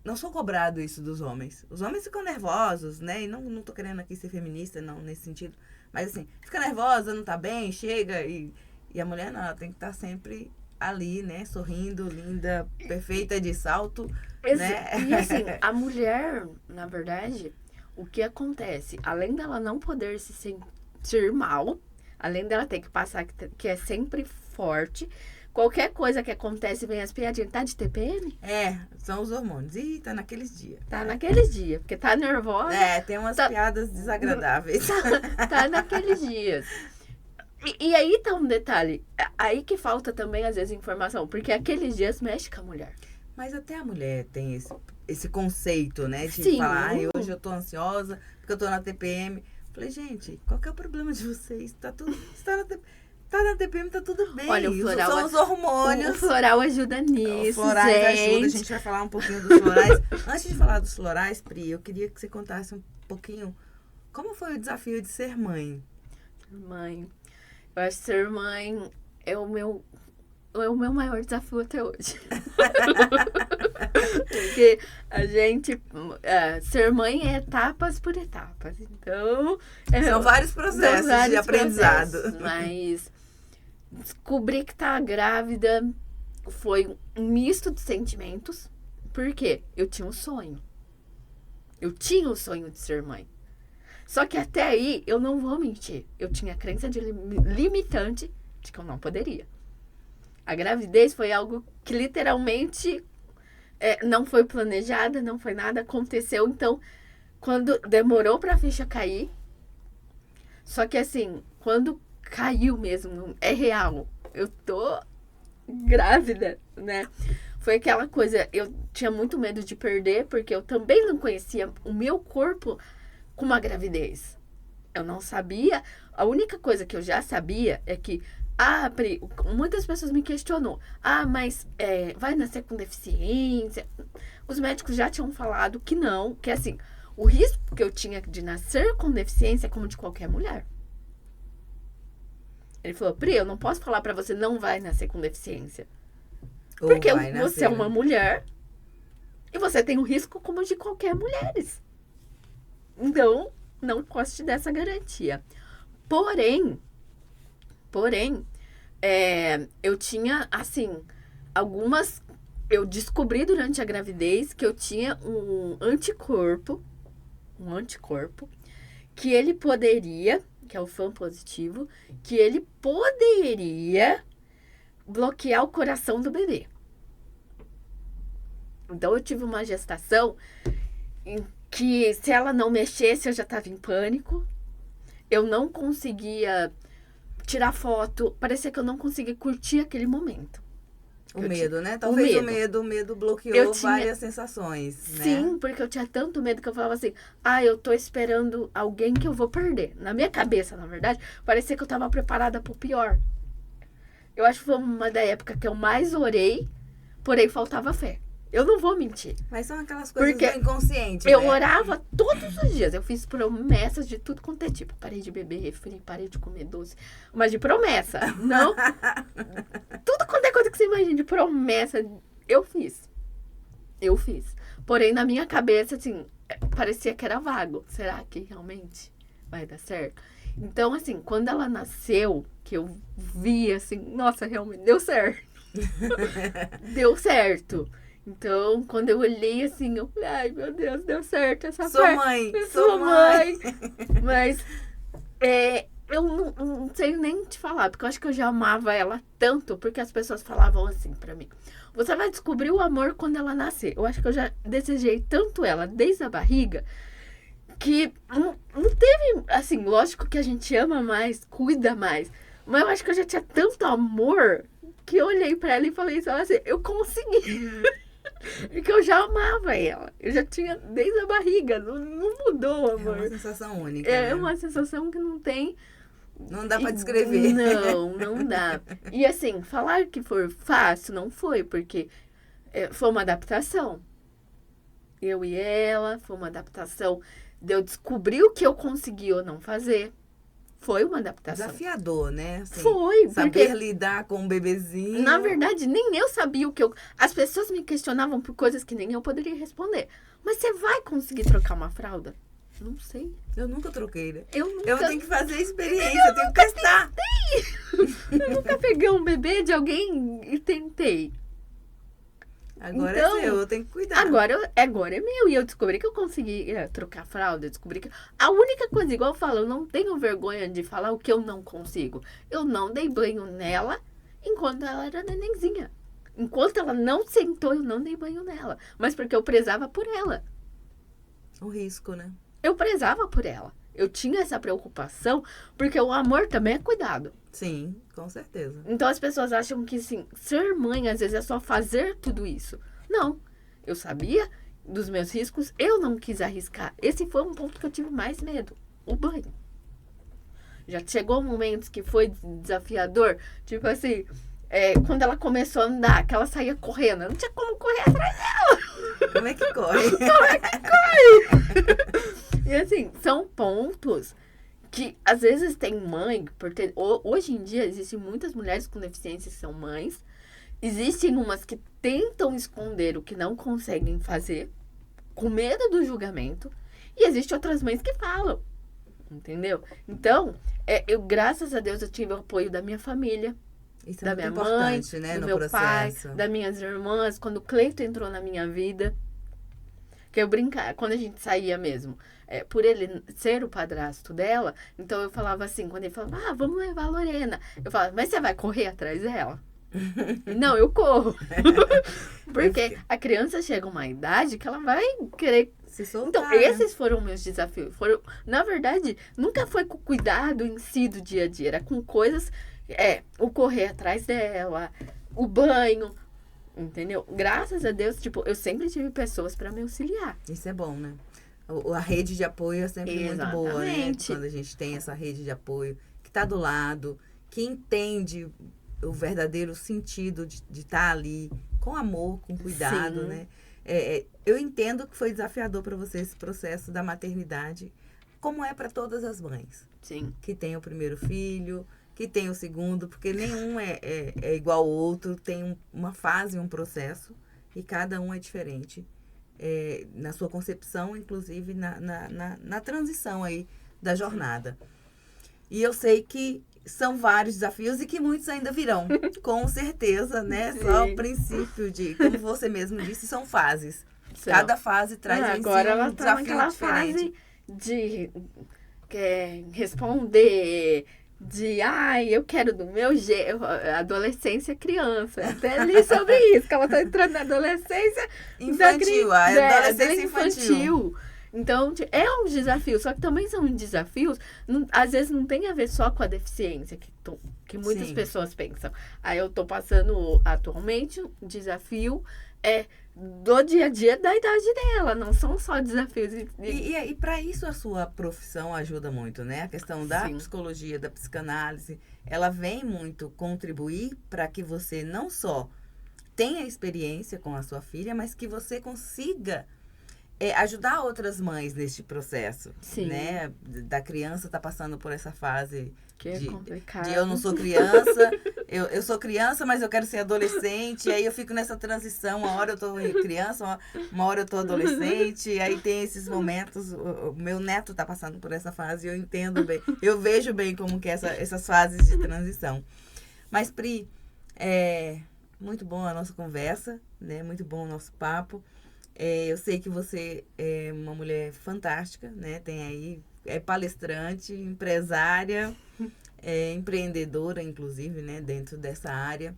não sou cobrado isso dos homens. Os homens ficam nervosos, né? E não tô querendo aqui ser feminista, não, nesse sentido. Mas assim, fica nervosa, não tá bem, chega. E a mulher não, ela tem que estar sempre ali, né? Sorrindo, linda, perfeita de salto, né? E assim, a mulher, na verdade, O que acontece? Além dela não poder se sentir mal, além dela ter que passar que é sempre forte, qualquer coisa que acontece, vem as piadinhas. Tá de TPM? São os hormônios. Ih, tá naqueles dias. Tá naqueles dias, porque tá nervosa. Tem umas piadas desagradáveis. Tá naqueles dias. E aí tá um detalhe. Aí que falta também, às vezes, informação. Porque aqueles dias mexe com a mulher. Mas até a mulher tem esse conceito, né? De Sim. falar, hoje eu tô ansiosa, porque eu tô na TPM. Falei, gente, qual que é o problema de vocês? Tá tudo... Tá na TPM, tá tudo bem. Olha, o floral, são os hormônios. O floral ajuda nisso, O florais ajuda, a gente vai falar um pouquinho dos florais. Antes de falar dos florais, Pri, eu queria que você contasse um pouquinho como foi o desafio de ser mãe. Mãe. Eu acho que ser mãe é o meu maior desafio até hoje. Porque a gente... ser mãe é etapas por etapas. Então... São vários processos de aprendizado. Mas descobrir que tá grávida foi um misto de sentimentos. Por quê? Eu tinha um sonho. Eu tinha o sonho de ser mãe. Só que até aí, eu não vou mentir. Eu tinha crença limitante de que eu não poderia. A gravidez foi algo que literalmente não foi planejada, não foi nada, aconteceu. Então, quando demorou pra ficha cair, só que assim, quando caiu mesmo, é real, eu tô grávida, né? Foi aquela coisa, eu tinha muito medo de perder, porque eu também não conhecia o meu corpo com uma gravidez. Eu não sabia, a única coisa que eu já sabia é que Pri, muitas pessoas me questionou. Mas vai nascer com deficiência? Os médicos já tinham falado que não, que assim, o risco que eu tinha de nascer com deficiência é como de qualquer mulher. Ele falou, Pri, eu não posso falar pra você não vai nascer com deficiência. Porque você é uma mulher e você tem o risco como de qualquer mulher. Então, não posso te dar essa garantia. Porém, eu tinha, assim, eu descobri durante a gravidez que eu tinha um anticorpo, que ele poderia, que é o FAM positivo, que ele poderia bloquear o coração do bebê. Então, eu tive uma gestação em que, se ela não mexesse, eu já estava em pânico. Eu não conseguia tirar foto, parecia que eu não conseguia curtir aquele momento. O medo, né? Talvez o medo bloqueou várias sensações, né? Sim, porque eu tinha tanto medo que eu falava assim, eu tô esperando alguém que eu vou perder. Na minha cabeça, na verdade, parecia que eu tava preparada pro pior. Eu acho que foi uma da época que eu mais orei, porém faltava fé. Eu não vou mentir. Mas são aquelas coisas do inconsciente, eu né? orava todos os dias. Eu fiz promessas de tudo quanto é tipo. Parei de beber refri, parei de comer doce. Mas de promessa, não. Tudo quanto é coisa que você imagina de promessa, eu fiz. Porém, na minha cabeça, assim, parecia que era vago. Será que realmente vai dar certo? Então, assim, quando ela nasceu, que eu vi, assim, nossa, realmente deu certo. Deu certo. Então, quando eu olhei assim, eu falei, ai, meu Deus, deu certo essa parte. Sou mãe. Mas, eu não sei nem te falar, porque eu acho que eu já amava ela tanto, porque as pessoas falavam assim pra mim, você vai descobrir o amor quando ela nascer. Eu acho que eu já desejei tanto ela desde a barriga, que não teve, assim, lógico que a gente ama mais, cuida mais, mas eu acho que eu já tinha tanto amor, que eu olhei pra ela e falei assim, eu consegui. Porque eu já amava ela. Eu já tinha desde a barriga. Não mudou, amor. É uma sensação única. É uma sensação que não tem. Não dá pra descrever. Não dá. E assim, falar que foi fácil, não foi, porque foi uma adaptação. Eu e ela, foi uma adaptação de eu descobrir o que eu consegui ou não fazer. Foi uma adaptação. Desafiador, né? Assim, foi. Saber lidar com um bebezinho. Na verdade, nem eu sabia o que eu... As pessoas me questionavam por coisas que nem eu poderia responder. Mas você vai conseguir trocar uma fralda? Não sei. Eu nunca troquei, né? Eu tenho que fazer experiência, eu tenho que testar. Eu nunca peguei um bebê de alguém e tentei. Agora Então, é seu, eu tenho que cuidar. Agora é meu. E eu descobri que eu consegui trocar fralda. Eu descobri que... A única coisa, igual eu falo, eu não tenho vergonha de falar o que eu não consigo. Eu não dei banho nela enquanto ela era nenenzinha. Enquanto ela não sentou, eu não dei banho nela. Mas porque eu prezava por ela. O risco, né? Eu prezava por ela. Eu tinha essa preocupação, porque o amor também é cuidado. Sim, com certeza. Então as pessoas acham que, assim, ser mãe às vezes é só fazer tudo isso. Não. Eu sabia dos meus riscos, eu não quis arriscar. Esse foi um ponto que eu tive mais medo. O banho. Já chegou momentos que foi desafiador. Tipo assim, quando ela começou a andar, que ela saía correndo. Não tinha como correr atrás dela. Como é que corre? Como é que corre? E assim, são pontos que às vezes tem mãe, porque hoje em dia existem muitas mulheres com deficiência que são mães. Existem umas que tentam esconder o que não conseguem fazer, com medo do julgamento. E existem outras mães que falam, entendeu? Então, graças a Deus, eu tive o apoio da minha família, Isso da é muito minha mãe, importante, né, do no meu processo. pai, das minhas irmãs. Quando o Cleito entrou na minha vida, que eu brincava, quando a gente saía mesmo, por ele ser o padrasto dela, então eu falava assim, quando ele falava, vamos levar a Lorena. Eu falava, mas você vai correr atrás dela? Não, eu corro. Porque a criança chega a uma idade que ela vai querer Se soltar, então, né? esses foram meus desafios. Na verdade, nunca foi com cuidado em si do dia a dia. Era com coisas, o correr atrás dela, o banho, entendeu? Graças a Deus, tipo, eu sempre tive pessoas para me auxiliar. Isso é bom, né? A rede de apoio é sempre muito boa, né? Exatamente. Quando a gente tem essa rede de apoio que está do lado, que entende o verdadeiro sentido de estar ali, com amor, com cuidado, Sim. né? Eu entendo que foi desafiador para você esse processo da maternidade, como é para todas as mães. Sim. Que tem o primeiro filho, que tem o segundo, porque nenhum é igual ao outro, tem uma fase, um processo, e cada um é diferente. Na sua concepção, inclusive na transição aí da jornada. E eu sei que são vários desafios e que muitos ainda virão, com certeza, né? Só o princípio de, como você mesmo disse, são fases. Cada fase traz agora ela um tá desafio naquela diferente. fase de responder, eu quero do meu jeito. Adolescência, criança. Até li sobre isso, que ela tá entrando na adolescência Infantil, a adolescência infantil. Então, é um desafio, só que também são desafios, às vezes não tem a ver só com a deficiência, que muitas Sim. pessoas pensam. Aí eu tô passando atualmente um desafio do dia a dia da idade dela, não são só desafios. E para isso a sua profissão ajuda muito, né? A questão da Sim. psicologia, da psicanálise, ela vem muito contribuir para que você não só tenha experiência com a sua filha, mas que você consiga ajudar outras mães neste processo. Sim. Né? Da criança tá passando por essa fase Que é complicado. de eu não sou criança, eu sou criança, mas eu quero ser adolescente, e aí eu fico nessa transição, uma hora eu tô criança, uma hora eu tô adolescente, e aí tem esses momentos, o meu neto tá passando por essa fase, e eu entendo bem, eu vejo bem como que essas fases de transição. Mas, Pri, muito bom a nossa conversa, né? Muito bom o nosso papo. Eu sei que você é uma mulher fantástica, né? Tem aí, palestrante, empresária, empreendedora, inclusive, né? Dentro dessa área.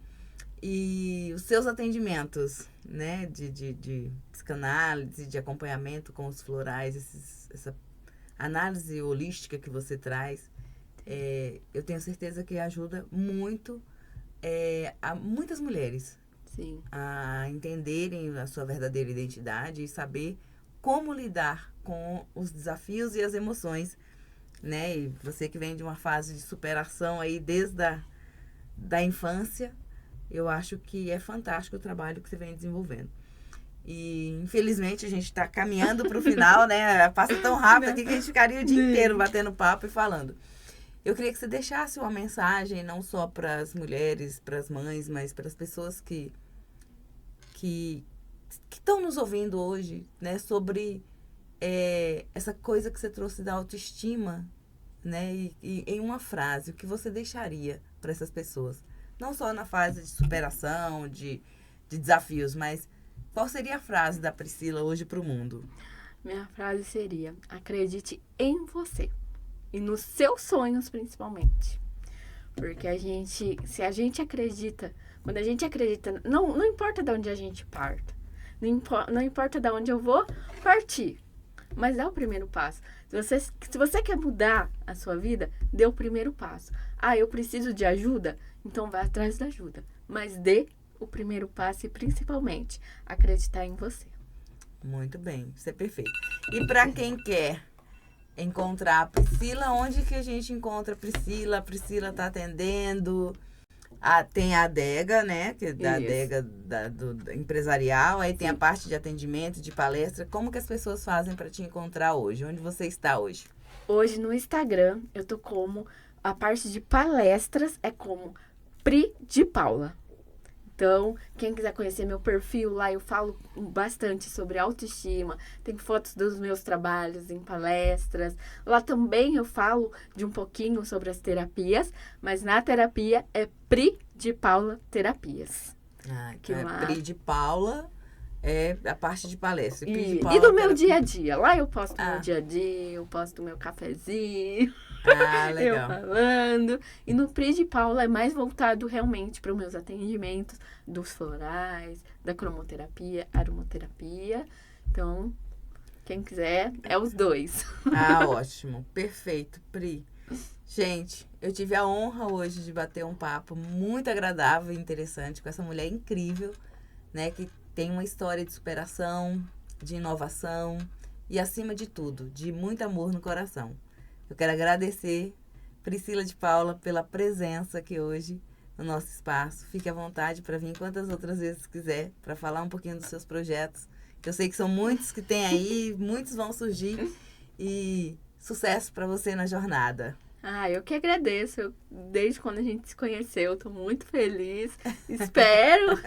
E os seus atendimentos, né? De psicanálise, de acompanhamento com os florais, essa análise holística que você traz, eu tenho certeza que ajuda muito a muitas mulheres. Sim. A entenderem a sua verdadeira identidade e saber como lidar com os desafios e as emoções, né? E você que vem de uma fase de superação aí desde da infância, eu acho que é fantástico o trabalho que você vem desenvolvendo. E, infelizmente, a gente está caminhando para o final, né? Passa tão rápido aqui que a gente ficaria o dia inteiro batendo papo e falando. Eu queria que você deixasse uma mensagem, não só para as mulheres, para as mães, mas para as pessoas que estão nos ouvindo hoje, né, sobre essa coisa que você trouxe da autoestima, né, e em uma frase, o que você deixaria para essas pessoas? Não só na fase de superação, de desafios, mas qual seria a frase da Priscila hoje para o mundo? Minha frase seria: acredite em você e nos seus sonhos, principalmente. Porque se a gente acredita, quando a gente acredita, não importa de onde a gente parta, não importa de onde eu vou partir, mas dá o primeiro passo. Se você quer mudar a sua vida, dê o primeiro passo. Ah, eu preciso de ajuda? Então vai atrás da ajuda. Mas dê o primeiro passo e, principalmente, acreditar em você. Muito bem, isso é perfeito. E para quem quer encontrar a Priscila, onde que a gente encontra a Priscila? A Priscila está atendendo... tem a adega, né? Que é da adega do empresarial. Aí tem a parte de atendimento, de palestra. Como que as pessoas fazem para te encontrar hoje? Onde você está hoje? Hoje no Instagram, eu tô como... A parte de palestras é como Pri de Paula. Então, quem quiser conhecer meu perfil lá, eu falo bastante sobre autoestima. Tem fotos dos meus trabalhos em palestras. Lá também eu falo de um pouquinho sobre as terapias, mas na terapia é Pri de Paula Terapias. Então Pri de Paula é a parte de palestra. E do meu dia a dia. Lá eu posto meu dia a dia, eu posto meu cafezinho. Legal. Eu falando. E no Pri de Paula é mais voltado realmente para os meus atendimentos dos florais, da cromoterapia, aromaterapia. Então, quem quiser, é os dois. Ótimo. Perfeito, Pri. Gente, eu tive a honra hoje de bater um papo muito agradável e interessante com essa mulher incrível, né? Que tem uma história de superação, de inovação e, acima de tudo, de muito amor no coração. Eu quero agradecer, Priscila de Paula, pela presença aqui hoje no nosso espaço. Fique à vontade para vir quantas outras vezes quiser, para falar um pouquinho dos seus projetos, que eu sei que são muitos que tem aí, muitos vão surgir. E sucesso para você na jornada. Eu que agradeço. Desde quando a gente se conheceu, eu tô muito feliz. Espero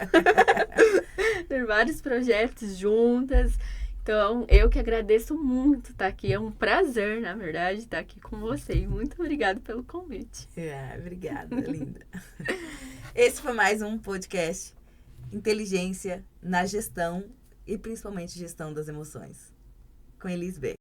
ter vários projetos juntas. Então, eu que agradeço muito estar aqui. É um prazer, na verdade, estar aqui com você. E muito obrigada pelo convite. Obrigada, linda. Esse foi mais um podcast Inteligência na Gestão e principalmente Gestão das Emoções, com Elis Beck.